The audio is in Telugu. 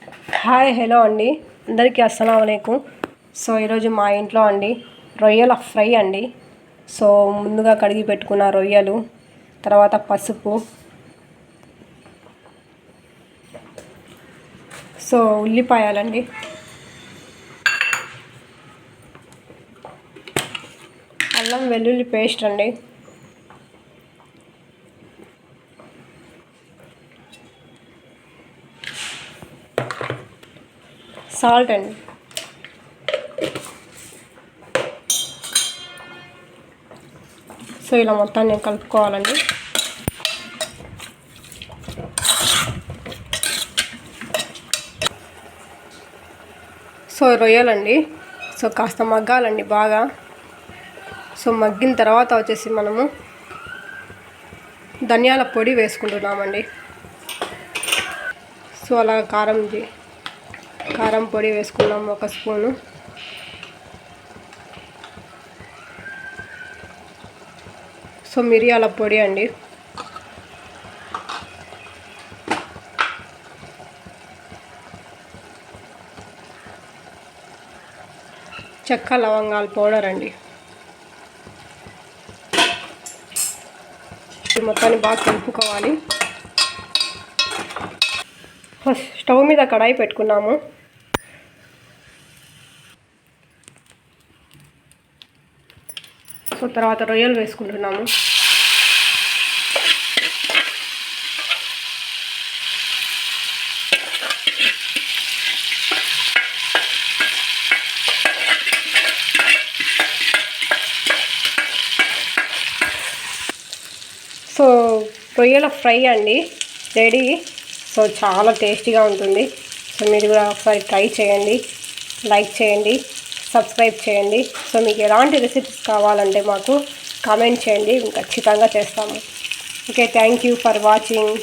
హాయ్ హలో అండి, అందరికీ అస్సలం వాలేకుం. సో ఈరోజు మా ఇంట్లో అండి రొయ్యల ఫ్రై అండి. సో ముందుగా కడిగి పెట్టుకున్న రొయ్యలు, తర్వాత పసుపు, సో ఉల్లిపాయలండి, అల్లం వెల్లుల్లి పేస్ట్ అండి, సాల్ట్ అండి, సో ఇలా మొత్తాన్ని నేను కలుపుకోవాలండి. సో రొయ్యలండి సో కాస్త మగ్గాలండి బాగా. సో మగ్గిన తర్వాత వచ్చేసి మనము ధనియాల పొడి వేసుకుంటున్నామండి. సో అలా కారం పొడి వేసుకున్నాము 1 స్పూను. సో మిరియాల పొడి అండి, చెక్క లవంగాల పౌడర్ అండి. మొత్తాన్ని బాగా కలుపుకోవాలి. ఫస్ట్ స్టవ్ మీద కడాయి పెట్టుకున్నాము. సో తర్వాత రొయ్యలు వేసుకుంటున్నాము. సో రొయ్యల ఫ్రై అండి రెడీ. సో చాలా టేస్టీగా ఉంటుంది. సో మీరు కూడా ఒకసారి ట్రై చేయండి, లైక్ చేయండి, సబ్స్క్రైబ్ చేయండి. సో మీకు ఎలాంటి రెసిపీస్ కావాలంటే మాకు కామెంట్ చేయండి, ఖచ్చితంగా చేస్తాము. Okay, thank you for watching.